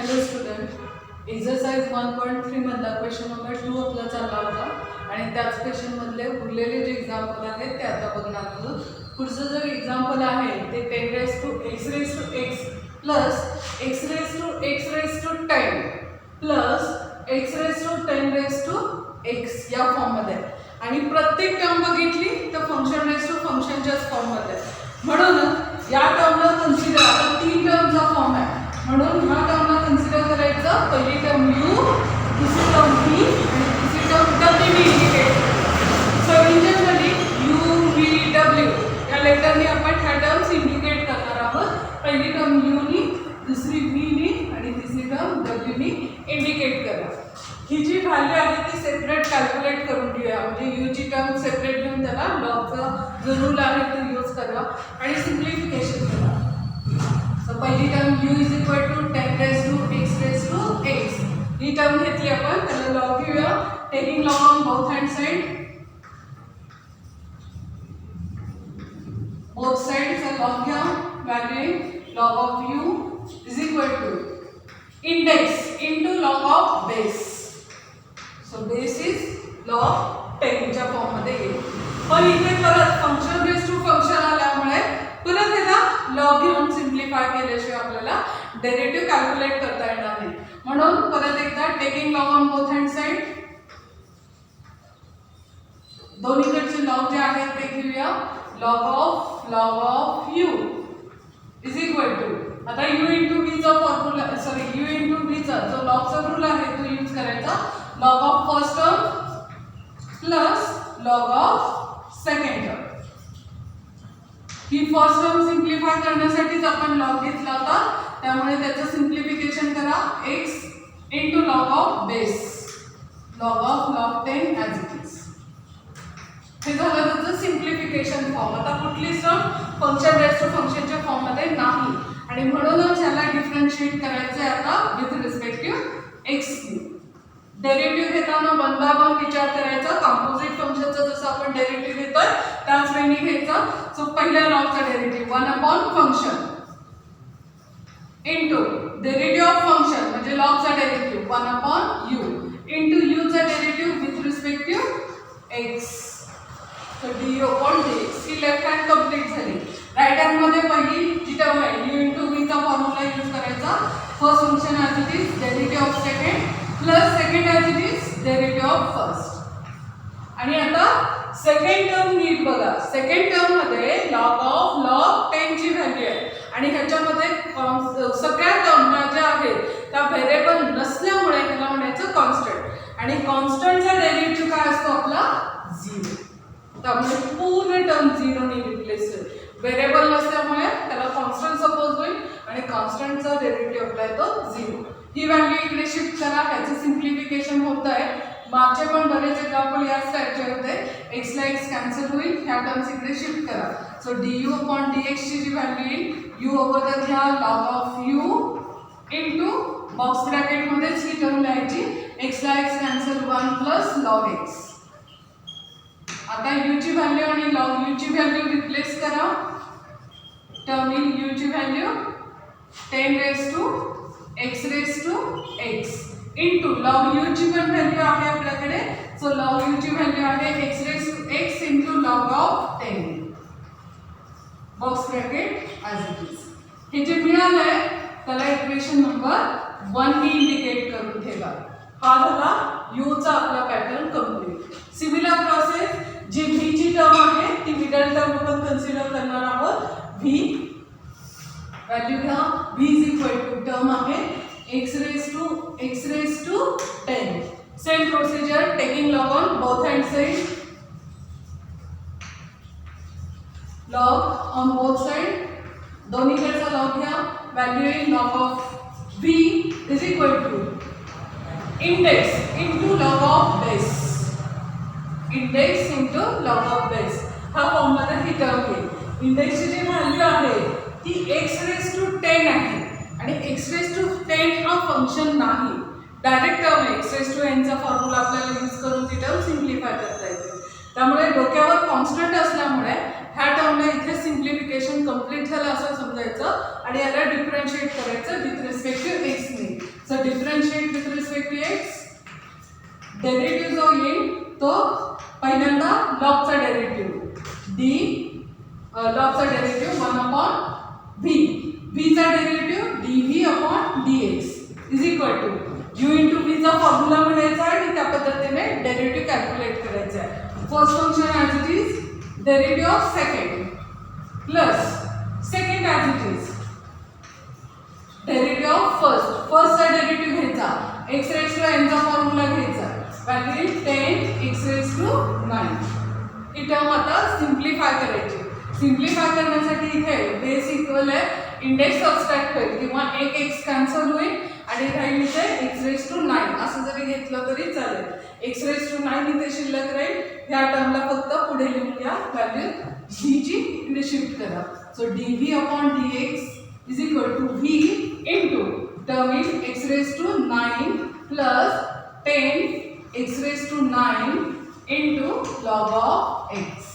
Hello student, exercise 1.3 मधला question number 2 आपला चालला होता आणि त्याच क्वेश्चन मधले उरलेले जे एक्झाम्पल आहेत ते आता बघणार आहोत. पुढचं जे एक्झाम्पल आहे ते 10 raise to x plus x raise to 10 plus x raise to 10 raise to x या फॉर्ममध्ये आणि प्रत्येक टर्म बघितली तर फंक्शन रेज टू फंक्शनच्याच फॉर्ममध्ये. म्हणून या टर्मला कन्सिडर, आता 3 टर्मचा फॉर्म आहे म्हणून ह्या टर्मला कन्सिडर करायचं. पहिली टर्म u, दुसरी टर्म v आणि तिसरी term w indicate. So generally u v w या लेटरनी आपण ह्या टर्म्स इंडिकेट करणार आहोत. पहिली टर्म u नी, दुसरी v नी आणि तिसरी टर्म w नी इंडिकेट करा. ही जी व्हॅल्यू आहे ती सेपरेट कॅल्क्युलेट करून घेऊया. म्हणजे u ची टर्म सेपरेट घेऊन त्याला लॉगचा जो रूल आहे तो यूज करा आणि सिम्प्लिफिकेशन करा. So पहिली term u is equal to 10 raised to x raised to x. ही टर्म घेतली आपण, त्याला लॉग घेऊया. Taking log on both hand side, both sides log घ्या. Value log of u is equal to index into log of base. So base is log 10 च्या form मध्ये येईल. पण इथे परत फंक्शन रेज टू फंक्शन आल्यामुळे पुन्हा त्याला लॉग घेऊन सिम्प्लिफाय केल्याशिवाय आपल्याला डेरिव्हेटिव्ह कॅल्क्युलेट करता येणार नाही. म्हणून परत एकदा taking log on both hand side, दोन्हीकडचे लॉग जे आहेत ते घेऊया. Log of u is equal to, आता u इंटू v चा formula, sorry u into v चा जो लॉगचा रूल आहे तो यूज करायचा. Log of first term plus log of second term. ही फर्स्ट टर्म सिम्प्लिफाय करण्यासाठीच आपण लॉग घेतला होता, त्यामुळे त्याचं सिम्प्लिफिकेशन करा. x into log of base, log of log 10 as it is. हे झालं त्याचं सिम्प्लिफिकेशन फॉर्म. आता कुठली टर्म फंक्शन रेज टू फंक्शनच्या फॉर्ममध्ये नाही आणि म्हणूनच ह्याला डिफरन्शिएट करायचं आहे आता विथ रिस्पेक्टिव्ह x. डेरिव्हेटिव्ह घेताना 1 बाय 1 विचार करायचा. कंपोजिट फंक्शनचा जसं आपण डेरिव्हेटिव्ह घेतोय त्याच वेळी घ्यायचा. सो पहिल्या लॉगचा derivative 1 upon function into derivative of function म्हणजे लॉगचा derivative 1 upon u into u चा derivative with respective x. So du upon dx. ही लेफ्ट हँड कंप्लीट झाली. राईट हँड मध्ये पहिली जी टर्म आहे u इंटू v चा फॉर्म्युला यूज करायचा. First function as it is derivative of second plus second as it is derivative of first. आणि आता सेकंड टर्म नीट बघा. सेकंड टर्म मध्ये लॉग 10 ची व्हॅल्यू आहे आणि ह्याच्यामध्ये सगळ्या टर्म ज्या आहेत त्या व्हेरिएबल नसल्यामुळे त्याला म्हणायचं कॉन्स्टंट आणि कॉन्स्टंटचा डेरिव्हेटिव्ह काय असतो आपला 0. त्यामुळे पूर्ण टर्म 0 ने रिप्लेस होईल. व्हेरिएबल नसल्यामुळे त्याला कॉन्स्टंट सपोज होईल आणि कॉन्स्टंटचा डेरिव्हेटिव्ह आपला येतो 0. ही व्हॅल्यू इकडे शिफ्ट करा. ह्याचं सिम्प्लिफिकेशन होत आहे. मागचे पण बरेच एक्झाम्पल याच टाईपचे होते. x ला x कॅन्सल होईल, ह्या टर्म्स इकडे शिफ्ट करा. सो du अपॉन dx ची जी व्हॅल्यू येईल u अगोदर घ्या log of u into box bracket मध्येच ही टर्म लिहायची. x ला x cancel 1 plus log x. आता u ची व्हॅल्यू आणि लॉग u ची व्हॅल्यू रिप्लेस करा. टर्म इन u ची value 10 raise to x raise to x into log u ची पण व्हॅल्यू आहे आपल्याकडे. सो लॉग u ची व्हॅल्यू आहे x raise to x into log of 10 box bracket as it is. हे जे मिळालंय त्याला इक्वेशन नंबर 1 ने इंडिकेट करून ठेवा. हा झाला u चा आपला पॅटर्न कंप्लीट. सिमिलर प्रोसेस जी v ची टर्म आहे ती मिडल टर्म आपण कन्सिडर करणार आहोत. v व्हॅल्यू घ्या. v is equal to term आहे x raise to 10. Same procedure taking log on both hand side, log on both side, दोन्हीकडचा लॉग घ्या. व्हॅल्यू येईल log of v is equal to index into log of base, index into log of base. हा form मध्ये ही term येईल. इंडेक्सची जी value आहे ती x raise to 10 आहे आणि x रेज टू 10 हा फंक्शन नाही, डायरेक्ट टर्म आहे. x रेज टू n चा फॉर्म्युला आपल्याला यूज करून ती टर्म सिम्प्लिफाय करता येते. त्यामुळे डोक्यावर कॉन्स्टंट असल्यामुळे ह्या टर्मला इथे सिम्प्लिफिकेशन कंप्लीट झालं असं समजायचं आणि याला डिफरन्शिएट करायचं विथ रिस्पेक्ट टू x ने. जर differentiate with respect to x, derivative जो येईल तो पहिल्यांदा लॉगचा डेरिव्हेटिव्ह डी, लॉगचा डेरिव्हेटिव्ह 1 अपॉन व्ही, व्हीचा derivative dv upon dx is equal to u into व्हीचा फॉर्म्युला म्हणायचा आहे आणि त्या पद्धतीने डेरिव्हेटिव्ह कॅल्क्युलेट करायचा आहे. First function as it is derivative of second plus second as it is derivative of first, फर्स्टचा डेरिव्हेटिव्ह घ्यायचा, x रेज टू n चा फॉर्म्युला घ्यायचा, व्हॅल्यू 10 x रेज टू 9. ही टर्म आता सिम्प्लिफाय करायची. सिम्प्लिफाय करण्यासाठी इथे बेस इक्वल आहे, इंडेक्स सबस्ट्रॅक्ट होईल किंवा एक x कॅन्सल होईल आणि राहील इथे x रेज टू 9 असं जरी घेतलं तरी चालेल. x रेज टू 9 इथे शिल्लक राहील. ह्या टर्मला फक्त पुढे लिहूया, व्हॅल्यू v ची इकडे शिफ्ट करा. So dv upon dx is equal to v into term in x raise to 9 plus 10 x raise to 9 into log of x.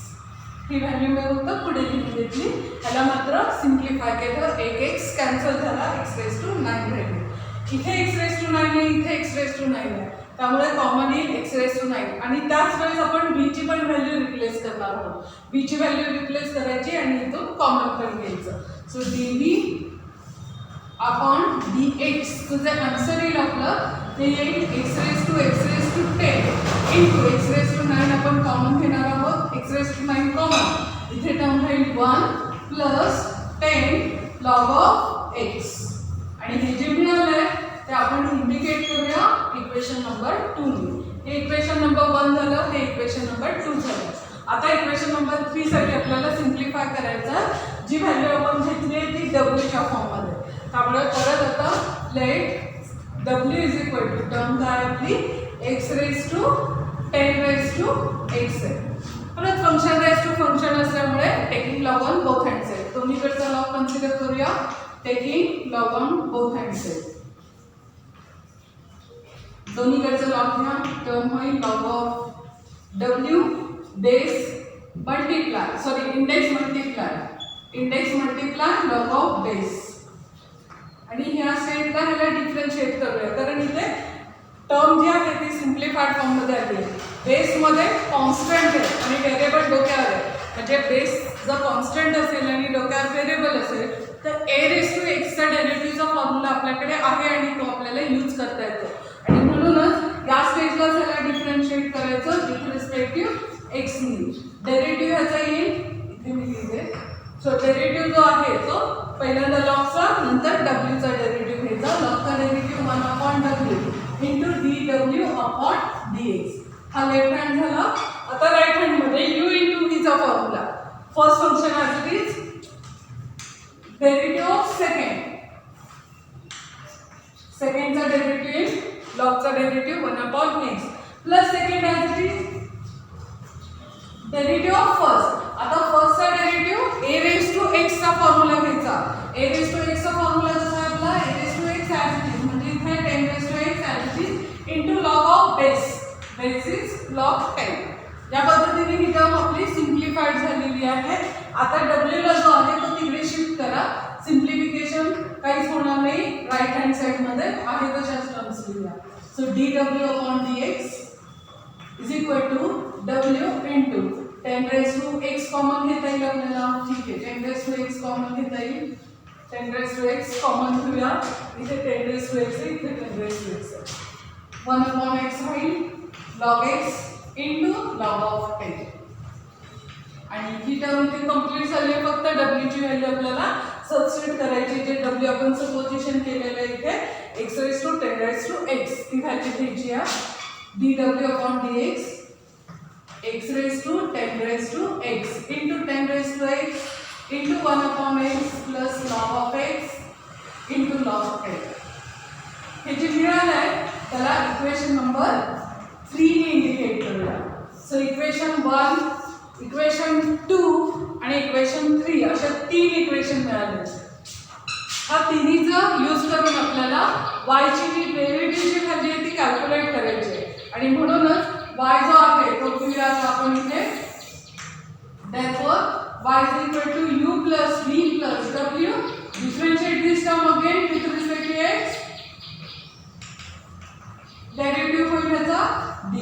ही व्हॅल्यू मी फक्त पुढे लिहून घेतली. ह्याला मात्र सिम्प्लिफाय केलं, एक एक्स कॅन्सल झाला, x रेज टू 9 राहिली. इथे x रेज टू 9 आहे, इथे x रेज टू 9 आहे, त्यामुळे कॉमन येईल x रेज टू 9 आणि त्याच वेळेस आपण v ची पण व्हॅल्यू रिप्लेस करणार आहोत. v ची व्हॅल्यू रिप्लेस करायची आणि इथून कॉमन पण घ्यायचं. सो dv अपॉन dx तुझे आन्सर येईल आपलं, ते येईल x raise to 10 into x raise to 9 आपण कॉमन घेणार आहोत, x रेज टू 9 कॉमन, इथे टर्म राहील 1 प्लस 10 लॉग ऑफ x आणि हे जे मिळालंय ते आपण इंडिकेट करूया इक्वेशन नंबर 2 ने. हे इक्वेशन नंबर 1 झालं, हे इक्वेशन नंबर 2 झालं. आता इक्वेशन नंबर 3 साठी आपल्याला सिम्प्लिफाय करायचं. जी व्हॅल्यू आपण घेतली आहे ती w च्या फॉर्ममध्ये, त्यामुळे परत आता let w is equal to term काय आपली x raise to 10 raise to x आहे. परत फंक्शन रेज टू फंक्शन असल्यामुळे taking log on both hands आहे. दोन्हीकडचा लॉग कन्सिडर करूया, taking log on both hands आहे. दोन्हीकडचा लॉग घ्या, टर्म होईल log of w base multiply, sorry index multiply log of base आणि ह्या स्टेटला ह्याला डिफरन्शिएट करूया, कारण इथे टर्म जी आहे ती सिम्प्लिफाईड फॉर्म मध्ये आली आहे. बेसमध्ये कॉन्स्टंट आहे आणि व्हेरिएबल डोक्यावर आहे, म्हणजे बेस जर कॉन्स्टंट असेल आणि डोक्यावर व्हेरिएबल असेल तर a रेज टू x चा डेरिव्हेटिव्हचा फॉर्म्युला आपल्याकडे आहे आणि तो आपल्याला यूज करता येतो आणि म्हणूनच या स्टेजला त्याला डिफरन्शिएट करायचं विथ रिस्पेक्ट टू x नी. डेरिव्हेटिव्ह ह्याचा येईल, इथे मी लिहिले. सो डेरिव्हेटिव्ह जो आहे तो पहिल्यांदा लॉगचा, नंतर w चा डेरिव्हेटिव्ह घ्यायचा. लॉगचा derivative 1 upon w into dw upon dx. हा लेफ्ट हँड झाला. आता राईट हँड मध्ये u इंटू v चा formula. First function as it is derivative of सेकंडचा डेरिव्हेटिव्ह लॉगचा derivative 1 upon x plus second as it is derivative of first. आता फर्स्टचा derivative a raise to x चा formula घ्यायचा. a raise to x चा formula कसा आहे आपला a raise to x as it is, म्हणजे इथे 10 raise to x as it is into log of base is log 10. या पद्धतीने ही टर्म आपली सिम्प्लिफाईड झालेली आहे. आता w ला जो आहे तो तिकडे शिफ्ट करा, सिम्प्लिफिकेशन काहीच होणार नाही. राईट हँड साइड मध्ये आहे तशाच टर्म्स लिहूया. So dw upon dx is equal to w into 10 raise to x common घेता येईल आपल्याला, ठीक आहे. 10 रेज टू x कॉमन घेता येईल, 10 रेज टू x कॉमन घेऊया. इथे 10 रेज टू x आहे, इथे 10 रेज टू x आहे. 1 अपॉन x राहील log x into log of 10 आणि ही टर्म इथे कंप्लीट झाली आहे. फक्त w ची व्हॅल्यू आपल्याला सबस्टिट्यूट करायची, जे w आपण सपोजिशन केलेलं आहे इथे x raise to 10 raise to x, ती व्हॅल्यू घ्यायची आहे. dw upon dx x raise to 10 raise to x into 10 raise to x into 1 upon x plus log of x into log of 10. हे जे मिळालं आहे त्याला इक्वेशन नंबर 3 ने indicate करूया. सो इक्वेशन 1, इक्वेशन 2 आणि इक्वेशन 3 अशा 3 इक्वेशन मिळाले. हा तिन्हीचा यूज करून आपल्याला y ची जी डेरिव्हेटिव्हची व्हॅल्यू आहे ती कॅल्क्युलेट करायची आहे आणि म्हणूनच y जो आहे तो घेऊया आपण इथे. therefore y is equal to u plus v plus w. differentiate this term again with respect to x.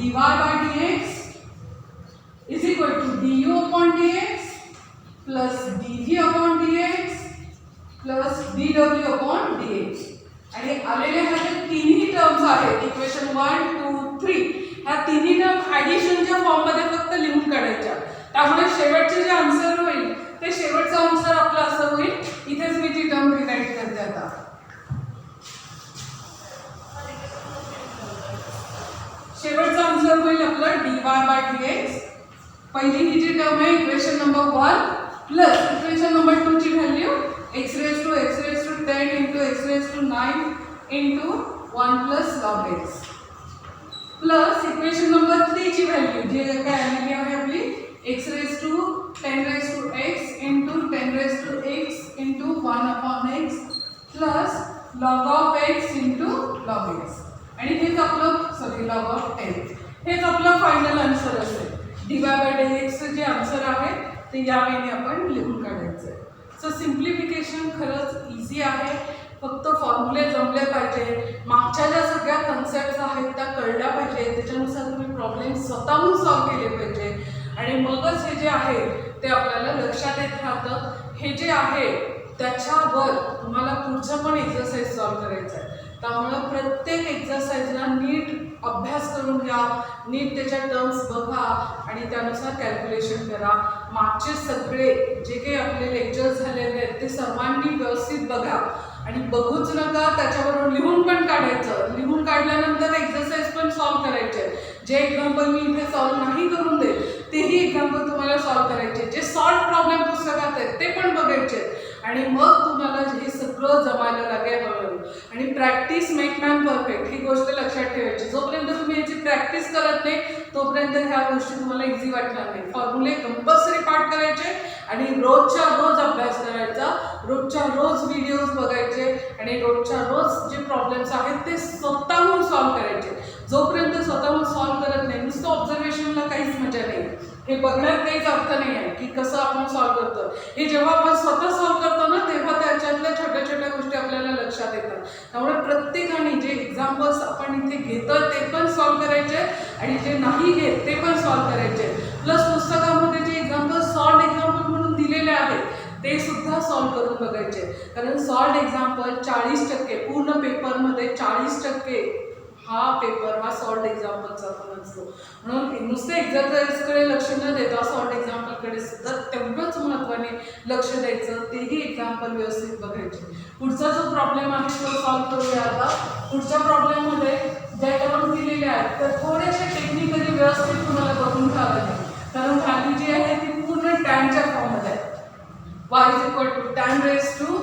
dy by dx is equal to du upon dx plus dv upon dx plus dw upon dx. आणि आलेले ह्या जे तिन्ही terms आहेत equation 1 2 3 ह्या तिन्ही term ॲडिशनच्या फॉर्ममध्ये फक्त लिहून काढायच्या. त्यामुळे शेवटचे जे आन्सर होईल ते शेवटचा आन्सर आपला असं होईल. इथेच मी ती टर्म रिराईट करते आता. शेवटचा आन्सर होईल आपलं dy by dx. पहिली ही जी टर्म आहे equation number 1 plus equation number 2 ची value x raised to 10 into x raised to 9 into 1 plus log x plus equation number 3 ची व्हॅल्यू जी काय आलेली आहे आपली x raised to 10 raised to x into 10 raised to x into 1 upon x plus log of x into log x. आणि हेच आपलं log of 10 हेच आपलं फायनल आन्सर असेल. dy by dx चे जे आन्सर आहे ते यावेळी आपण लिहून काढायचं आहे. सो सिम्प्लिफिकेशन खरंच इझी आहे. फक्त फॉर्म्युले जमले पाहिजे. मागच्या ज्या सगळ्या कन्सेप्ट आहेत त्या कळल्या पाहिजे. त्याच्यानुसार तुम्ही प्रॉब्लेम स्वतःहून सॉल्व केले पाहिजे आणि मगच हे जे आहे ते आपल्याला लक्षात येत राहतं. हे जे आहे त्याच्यावर तुम्हाला पुढचं पण एक्झरसाइज सॉल्व करायचं आहे. त्यामुळे प्रत्येक एक्झरसाइजला नीट अभ्यास करून घ्या, नीट त्याच्या टर्म्स बघा आणि त्यानुसार कॅल्क्युलेशन करा. मागचे सगळे जे काही आपले लेक्चर्स झालेले आहेत ते सर्वांनी व्यवस्थित बघा आणि बघूच नका, त्याच्याबरोबर लिहून पण काढायचं. लिहून काढल्यानंतर एक्झरसाइज पण सॉल्व करायचे. जे एक्झाम्पल मी इथे सॉल्व नाही करून देईल तेही एक्झाम्पल तुम्हाला सॉल्व करायचे. जे सॉल्व प्रॉब्लेम पुस्तकात आहेत ते पण बघायचे आणि मग तुम्हाला हे सगळं जमायला लागेल हळूहळू. आणि प्रॅक्टिस मेक मॅन परफेक्ट ही गोष्ट लक्षात ठेवायची. जोपर्यंत तुम्ही याची प्रॅक्टिस करत नाही तोपर्यंत ह्या गोष्टी तुम्हाला इझी वाटणार नाही. फॉर्म्युले कंपल्सरी पाठ करायचे आणि रोजच्या रोज अभ्यास करायचा. रोजच्या रोज व्हिडिओज बघायचे आणि रोजच्या रोज जे प्रॉब्लेम्स आहेत ते स्वतःहून सॉल्व करायचे. जोपर्यंत स्वतःहून सॉल्व करत नाही नुसतं ऑब्झर्वेशनला काहीच मजा नाही. हे बघण्यात काहीच अर्थ नाही आहे की कसं आपण सॉल्व करतो. हे जेव्हा आपण स्वतः सॉल्व करतो ना तेव्हा त्याच्यातल्या छोट्या छोट्या गोष्टी आपल्याला लक्षात येतात. त्यामुळे प्रत्येकाने जे एक्झाम्पल्स आपण इथे घेतो ते पण सॉल्व करायचे आणि जे नाही घेत ते पण सॉल्व करायचे. प्लस पुस्तकामध्ये जे एक्झाम्पल सॉल्व एक्झाम्पल म्हणून दिलेले आहेत ते सुद्धा सॉल्व करून बघायचे. कारण सॉल्व एक्झाम्पल 40% पूर्ण पेपरमध्ये 40% हा पेपर हा सॉल्व एक्झाम्पलचा पण असतो. म्हणून नुसते एक्झरसाइजकडे लक्ष न देता सॉल्व एक्झाम्पलकडे सुद्धा तेवढंच महत्त्वाने लक्ष द्यायचं. तेही एक्झाम्पल व्यवस्थित बघायचे. पुढचा जो प्रॉब्लेम आहे तो सॉल्व करूया आता. पुढच्या प्रॉब्लेममध्ये ज्या टर्म दिलेल्या आहेत तर थोडेसे टेक्निकली व्यवस्थित तुम्हाला बघून घ्यावं लागेल. कारण व्हॅल्यू जी आहे ती पूर्ण टॅनच्या फॉर्ममध्ये आहे. y is equal to tan raised to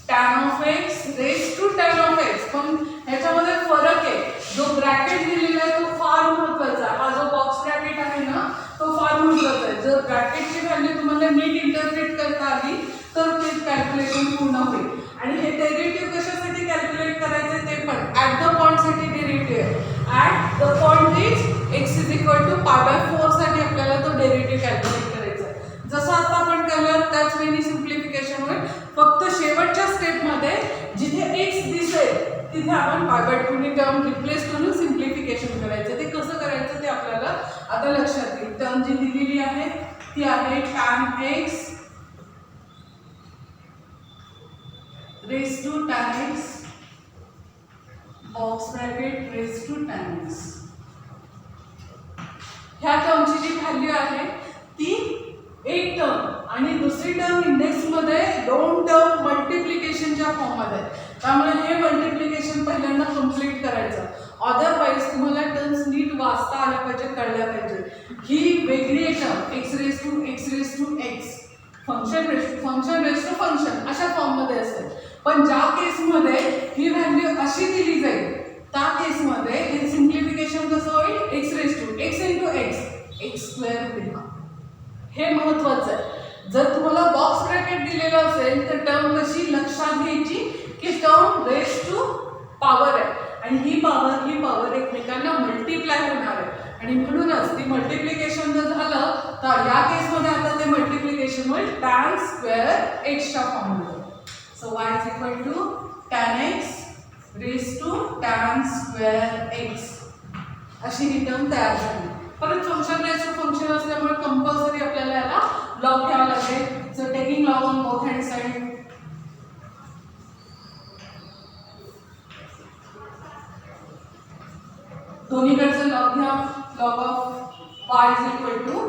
tan of x raised to tan of x. पण ह्याच्यामध्ये फरक आहे. जो ब्रॅकेट दिलेला आहे तो फार महत्त्वाचा आहे. हा जो बॉक्स ब्रॅकेट आहे ना तो फार महत्त्वाचा आहे. जर ब्रॅकेटची व्हॅल्यू तुम्हाला नीट इंटरप्रेट करता आली तर ते कॅल्क्युलेशन पूर्ण होईल. आणि हे डेरिव्हेटिव्ह कशासाठी कॅल्क्युलेट करायचं ते पण ॲट द पॉईंटसाठी डेरिव्हेटिव्ह आहे. At the point is x is equal to π/4 साठी आपल्याला तो डेरिव्हेटिव्ह कॅल्क्युलेट करायचा आहे. जसं आता आपण केलं त्याच वेळी सिम्प्लिफिकेशन होईल. फक्त शेवटच्या स्टेपमध्ये जिथे x दिसेल तिथे आपण π/2 नी टर्म रिप्लेस करून सिम्प्लिफिकेशन करायचं. ते कसं करायचं ते आपल्याला आता लक्षात येईल. टर्म जी दिलेली आहे ती आहे tan x raised to tan x box bracket raised to tan x. ह्या टर्मची जी व्हॅल्यू आहे ती एक टर्म आणि दुसरी टर्म इंडेक्समध्ये दोन टर्म मल्टिप्लिकेशनच्या फॉर्ममध्ये आहे. त्यामुळे हे मल्टिप्लिकेशन पहिल्यांदा कंप्लीट करायचं. अदरवाईज तुम्हाला टर्म्स नीट वाचता आल्या पाहिजे, कळल्या पाहिजे. ही वेगळी term x raised to x function raise to function अशा फॉर्ममध्ये असेल. पण ज्या केसमध्ये ही व्हॅल्यू अशी दिली जाईल त्या केसमध्ये हे सिम्प्लिफिकेशन कसं होईल x raised to x into x square होईल. हे महत्त्वाचं आहे. जर तुम्हाला बॉक्स ब्रॅकेट दिलेला असेल तर टर्म कशी लक्षात घ्यायची की टर्म रेस टू पॉवर आहे आणि ही पॉवर एकमेकांना मल्टिप्लाय होणार आहे आणि म्हणूनच ती मल्टिप्लिकेशन जर झालं तर या केसमध्ये आता ते मल्टिप्लिकेशन होईल tan स्क्वेअर एक्सच्या फॉर्ममध्ये. So y is equal to tan x raise to tan square x अशी ही टर्म तयार झाली. परत फंक्शन रेस टू फंक्शन असल्यामुळे कंपल्सरी आपल्याला याला लॉग घ्यावा लागेल. So taking log on both hand side. दोन्हीकडचं लॉग घ्या. Log of y is equal to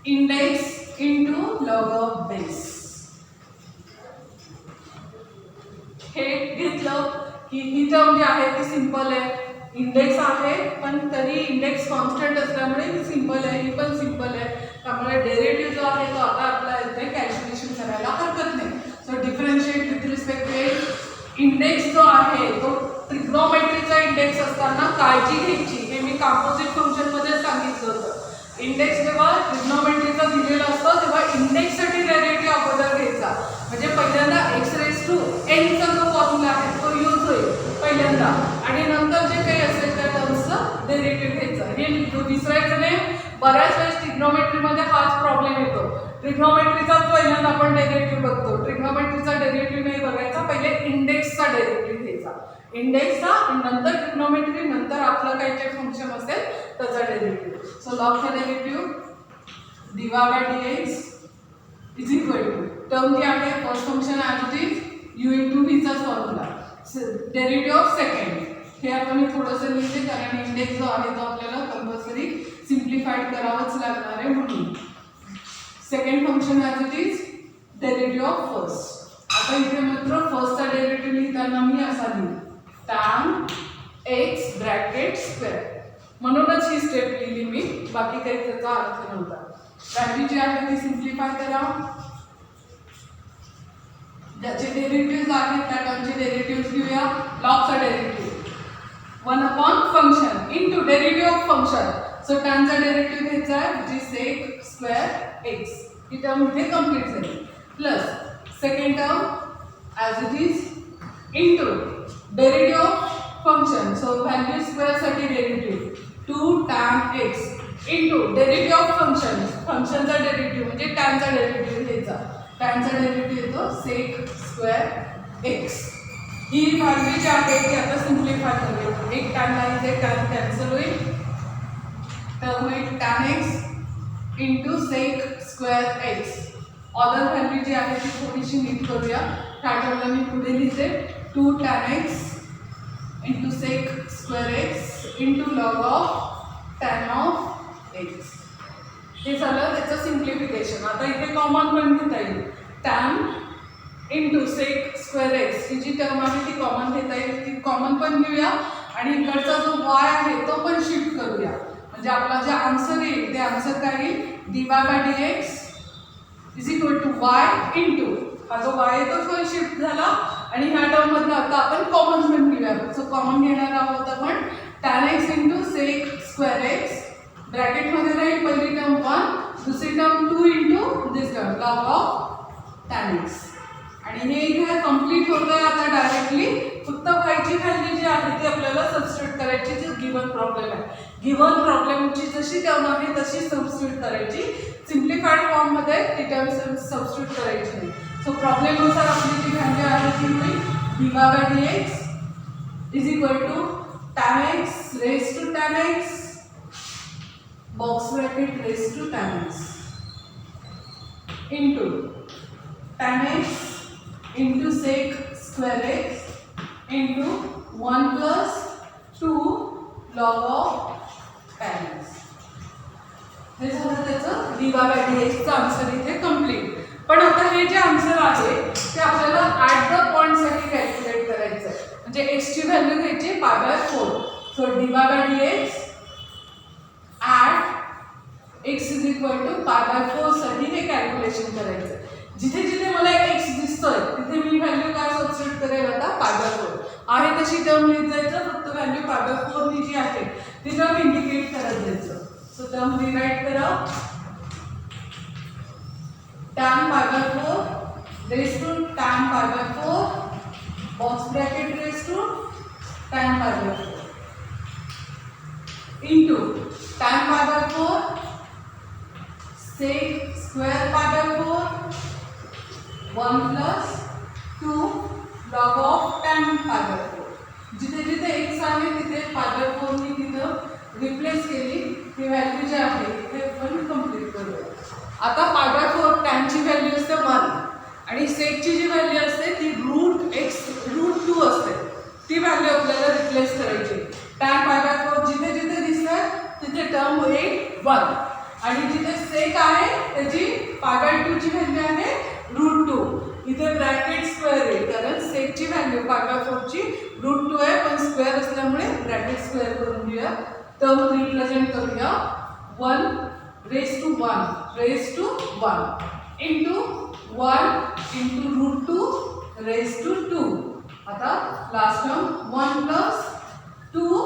index into log of base. हे घेतलं की ही टर्म जी आहे ती सिंपल आहे. इंडेक्स आहे पण तरी इंडेक्स कॉन्स्टंट असल्यामुळे ही सिंपल आहे, ही पण सिंपल आहे. त्यामुळे डेरिव्हेटिव्ह जो आहे तो आता आपल्याला इथे कॅल्क्युलेशन करायला हरकत नाही. So differentiate with respect to index जो आहे तो ट्रिग्नोमेट्रीचा इंडेक्स असताना काळजी घ्यायची. हे मी कंपोजिट फंक्शन मध्ये सांगितलं होतं. इंडेक्स जेव्हा ट्रिग्नोमेट्रीचा दिलेला असतो तेव्हा इंडेक्ससाठी डेरिव्हेटिव्ह अगोदर घ्यायचा. म्हणजे पहिल्यांदा एक्स रेस टू एन चा जो फॉर्म्युला आहे तो यूज होईल पहिल्यांदा आणि नंतर जे काही असेल त्या टर्म्सचं डेरिव्हेटिव्ह घ्यायचं. हे विसरायचं नाही. बऱ्याच वेळेस ट्रिग्नोमेट्रीमध्ये हाच प्रॉब्लेम येतो. ट्रिग्नोमेट्रीचाच पहिल्यांदा आपण डेरिव्हेटिव्ह बघतो. ट्रिग्नोमेट्रीचा डेरिव्हेटिव्ह नाही बघायचा, पहिले इंडेक्सचा डेरिव्हेटिव्ह घ्यायचा. इंडेक्सचा नंतर ट्रिग्नोमेट्री नंतर आपलं काही जे फंक्शन असेल त्याचा डेरिव्हेटिव्ह. सो लॉगचा derivative dy by dx is equal to term जी आहे first function as it is u into व्हीचा फॉर्म्युला. डेरिव्हेटिव्ह ऑफ सेकंड हे आपण मी थोडंसं लिहिते कारण इंडेक्स जो आहे तो आपल्याला कंपल्सरी सिम्प्लिफाईड करावंच लागणार आहे म्हणून. Second function as it is derivative of first. आता इथे मात्र फर्स्टचा डेरिव्हेटिव्ह लिहिताना मी असा लिहिला tan x ब्रॅकेट स्क्वेअर. म्हणूनच ही स्टेप लिहिली मी, बाकी काही त्याचा अर्थ नव्हता. व्हॅल्यू जी आहे ती सिम्प्लिफाय करा. ज्याचे डेरिव्हेटिव्ह आहेत त्या टर्मचे डेरिव्हेटिव्ह घेऊया. लॉगचा derivative 1 upon function into derivative of function. So टॅनचा डेरिव्हेटिव्ह घ्यायचा आहे which is sec square x. ही टर्म इथे कंप्लीट झाली. Plus second term as it is into derivative of function. So value स्क्वेअरसाठी derivative 2 tan x into derivative of function. फंक्शनचा derivative म्हणजे टॅनचा डेरिव्हेटिव्ह घ्यायचा. टॅनचा डेरिव्हेटिव्ह येतो सेक स्क्वेअर एक्स. ही व्हॅल्यू जी आहे ती आता सिम्प्लिफाय करूया. एक टॅन आहे ते टॅन कॅन्सल होईल. तर होईल tan x into sec square x. Other value जी आहे ती थोडीशी नीट करूया. ह्या टर्मला मी पुढे लिहिते 2 tan x into sec square x into log of tan of x. हे झालं त्याचं सिम्प्लिफिकेशन. आता इथे कॉमन पण घेता येईल. Tan into sec square x ही जी टर्म आहे ती कॉमन घेता येईल. ती कॉमन पण घेऊया आणि इकडचा जो y आहे तो पण शिफ्ट करूया. म्हणजे आपला जे आन्सर येईल ते आन्सर काय येईल dy by dx is equal to y into हा जो y आहे तो पण शिफ्ट झाला आणि ह्या टर्म मधनं आता आपण कॉमन पण घेऊया. सो कॉमन घेणार आहोत आपण tan x into sec square x. ब्रॅकेटमध्ये राहील पहिली टर्म 1, दुसरी term 2 into this term log of tan x. आणि हे इथे कम्प्लीट होतं आहे आता डायरेक्टली. फक्त वायची व्हॅल्यू जी आहे ती आपल्याला सबस्टिट्यूट करायची जी गिवन प्रॉब्लेम आहे. गिवन प्रॉब्लेमची जशी टर्म आहे तशी सबस्टिट्यूट करायची. सिम्प्लिफाईड फॉर्ममध्ये ती टर्म सबस्टिट्यूट करायची नाही. सो प्रॉब्लेमनुसार आपली जी व्हॅल्यू आहे ती होईल dy by dx is equal to tan x raise to tan x box bracket raise to tan x into tan x into sec square x into 1 plus 2 log of tan x. हे झालं त्याचं dy by dxचं answer इथे complete. पण आता हे जे answer आहे ते आपल्याला ॲट द पॉईंटसाठी कॅल्क्युलेट करायचं आहे. म्हणजे एक्सची व्हॅल्यू घ्यायची π/4. So dy by dx at x is equal to π/4 साठी हे कॅल्क्युलेशन करायचं आहे. जिथे जिथे मला एक्स दिसतोय तिथे मी व्हॅल्यू काय सबस्टिट्यूट करेल आता π/4 आहे तशी टर्म लिहित जायचं. फक्त व्हॅल्यू π/4 ही जी आहे ती टर्म इंडिकेट करत जायचं. सो टर्म रिराईट करा tan π/4 raise to tan π/4 box bracket raise to tan π/4 into tan π/4 sec square π/4 1 plus 2 log of tan π/4. जिथे जिथे एक्स आहे तिथे π/4 नी तिथं रिप्लेस केली, ही व्हॅल्यू जी आहे इथे आपण कम्प्लीट करूया. आता π/4 tan ची व्हॅल्यू असते 1 आणि सेकची जी व्हॅल्यू असते ती √2 असते. ती व्हॅल्यू आपल्याला रिप्लेस करायची. tan π/4 जिथे जिथे दिसतं तिथे टर्म होईल 1 आणि जिथे सेक आहे त्याची π/2 ची व्हॅल्यू आहे √2. इथे ब्रॅकेट स्क्वेअर येईल कारण सेकची व्हॅल्यू π/4 ची √2 आहे, पण स्क्वेअर असल्यामुळे ब्रॅकेट स्क्वेअर करून घेऊया. टर्म रिप्रेझेंट करूया 1 raised to 1 into 1 into √2 raised to 2. आता last term 1 plus 2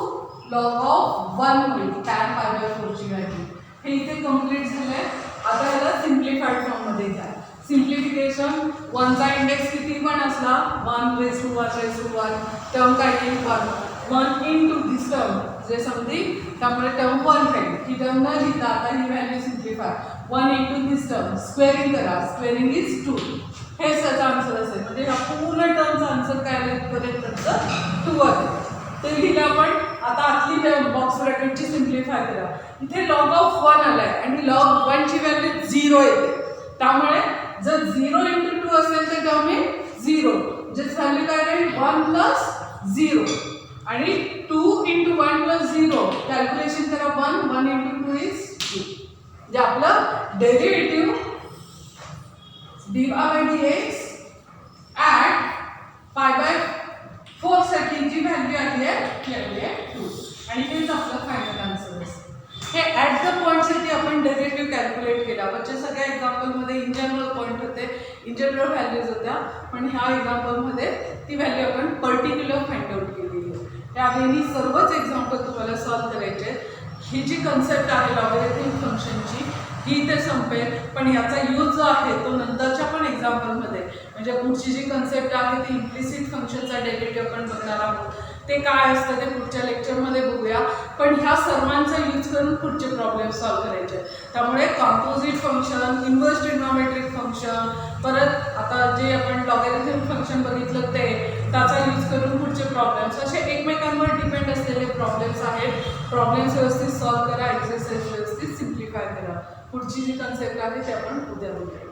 log of 1 होईल tan π/4 ची व्हॅल्यू. हे इथे कंप्लीट झालंय. आता याला सिम्प्लिफाईड फॉर्म मध्ये घ्या. सिम्प्लिफिकेशन 1 चा इंडेक्स किती पण असला 1 raised to 1 टर्म काय येईल 1 into दिस टर्म जे समथिंग त्यामुळे टर्म 1 राहील. ही टर्म न लिहिता आता ही व्हॅल्यू सिम्प्लिफाय 1 into दिस टर्म स्क्वेअरिंग करा. Squaring is 2. हे त्याचा आन्सर असेल. म्हणजे या पूर्ण टर्मचा आन्सर काय आलं पर्यंत 2 आहे. ते लिहिलं आपण. आता आतली टर्म बॉक्स ब्रॅकेटची सिम्प्लिफाय करा. इथे लॉग ऑफ 1 आलाय आणि लॉग 1 ची व्हॅल्यू 0 येते. त्यामुळे जर 0 into 2 असेल तर टर्म आहे 0. ज्याची व्हॅल्यू काय राहील 1 plus 0 आणि 2 into 1 plus 0 कॅल्क्युलेशन करा 1 into 2 is 2. जे आपलं डेरिव्हेटिव्ह dy/dx at π/4 साठी जी व्हॅल्यू आली आहे 2 आणि तेच आपलं फायनल आन्सर असेल. हे ॲट द पॉईंट साठी आपण डेरिव्हेटिव्ह कॅल्क्युलेट केला. वरच्या सगळ्या एक्झाम्पलमध्ये इन जनरल पॉईंट होते, इन जनरल व्हॅल्यूज होत्या, पण ह्या एक्झाम्पलमध्ये ती व्हॅल्यू आपण पर्टिक्युलर फाइंड आउट केलेली आहे. त्यावेळी सर्वच एक्झाम्पल तुम्हाला सॉल्व करायचे. ही जी कन्सेप्ट आहे लॉगॅरिथमिक फंक्शनची ही इथे संपेल, पण याचा यूज जो आहे तो नंतरच्या पण एक्झाम्पलमध्ये म्हणजे पुढची जी कन्सेप्ट आहे ती इम्प्लिसिट फंक्शनचा डेरिव्हेटिव्ह आपण बघणार आहोत. ते काय असतं ते पुढच्या लेक्चरमध्ये बघूया. पण ह्या सर्वांचा यूज करून पुढचे प्रॉब्लेम सॉल्व करायचे. त्यामुळे composite function, inverse trigonometric function, परत आता जे आपण लॉगॅरिथमिक फंक्शन बघितलं ते त्याचा यूज करून पुढचे प्रॉब्लेम्स असे एकमेकांवर डिपेंड असलेले प्रॉब्लेम्स आहेत. प्रॉब्लेम्स व्यवस्थित सॉल्व करा, एक्सरसाइज व्यवस्थित सिम्प्लिफाय करा. पुढची जी कन्सेप्ट आहे ते आपण उद्या बघूया.